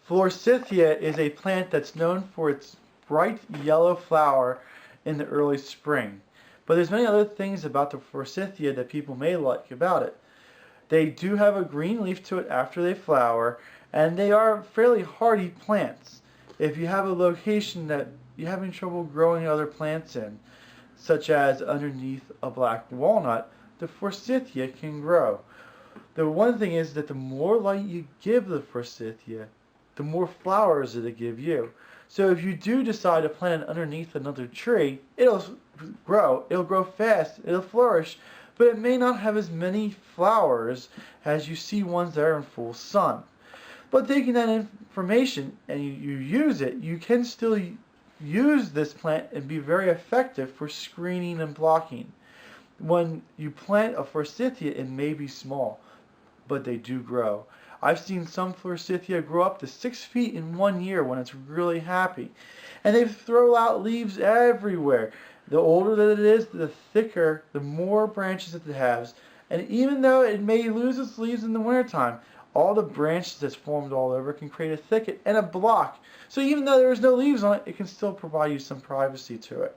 Forsythia is a plant that's known for its bright yellow flower in the early spring. But there's many other things about the forsythia that people may like about it. They do have a green leaf to it after they flower, and they are fairly hardy plants. If you have a location that you're having trouble growing other plants in, such as underneath a black walnut, the forsythia can grow. The one thing is that the more light you give the forsythia, the more flowers it'll give you. So if you do decide to plant it underneath another tree, it'll grow fast, it'll flourish, but it may not have as many flowers as you see ones that are in full sun. But taking that information and you use it, you can still use this plant and be very effective for screening and blocking. When you plant a forsythia, it may be small, but they do grow. I've seen some forsythia grow up to 6 feet in 1 year when it's really happy. And they throw out leaves everywhere. The older that it is, the thicker, the more branches it has. And even though it may lose its leaves in the wintertime, all the branches that's formed all over can create a thicket and a block. So even though there's no leaves on it, it can still provide you some privacy to it.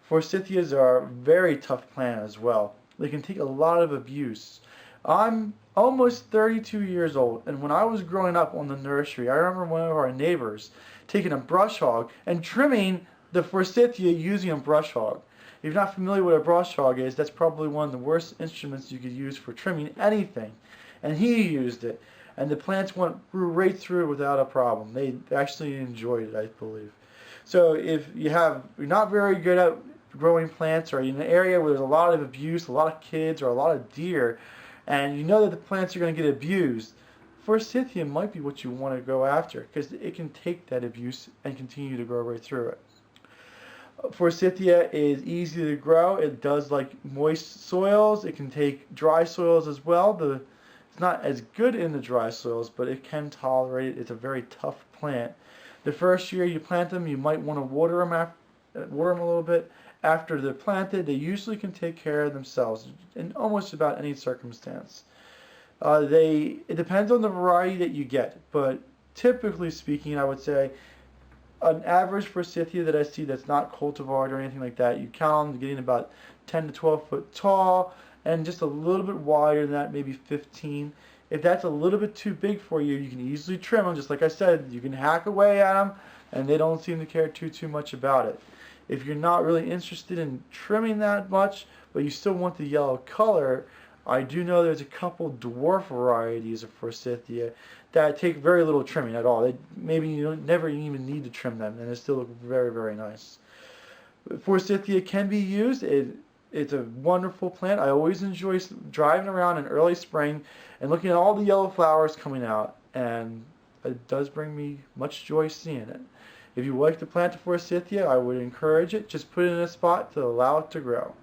Forsythias are a very tough plant as well. They can take a lot of abuse. I'm almost 32 years old, and when I was growing up on the nursery, I remember one of our neighbors taking a brush hog and trimming the forsythia using a brush hog. If you're not familiar with what a brush hog is, that's probably one of the worst instruments you could use for trimming anything. And he used it, and the plants grew right through without a problem. They actually enjoyed it, I believe. So if you're not very good at growing plants, or in an area where there's a lot of abuse, a lot of kids, or a lot of deer, and you know that the plants are going to get abused, forsythia might be what you want to go after, because it can take that abuse and continue to grow right through it. Forsythia is easy to grow. It does like moist soils. It can take dry soils as well. It's not as good in the dry soils, but it can tolerate it. It's a very tough plant. The first year you plant them, you might want to water them a little bit. After they're planted, they usually can take care of themselves in almost about any circumstance. It depends on the variety that you get, but typically speaking, I would say an average forsythia that I see that's not cultivar or anything like that, you count them getting about 10 to 12 foot tall and just a little bit wider than that, maybe 15. If that's a little bit too big for you, you can easily trim them. Just like I said, you can hack away at them, and they don't seem to care too much about it. If you're not really interested in trimming that much, but you still want the yellow color, I do know there's a couple dwarf varieties of forsythia that take very little trimming at all. Maybe you don't never even need to trim them, and they still look very, very nice. Forsythia can be used. It's a wonderful plant. I always enjoy driving around in early spring and looking at all the yellow flowers coming out, and it does bring me much joy seeing it. If you like to plant a forsythia, I would encourage it. Just put it in a spot to allow it to grow.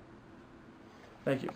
Thank you.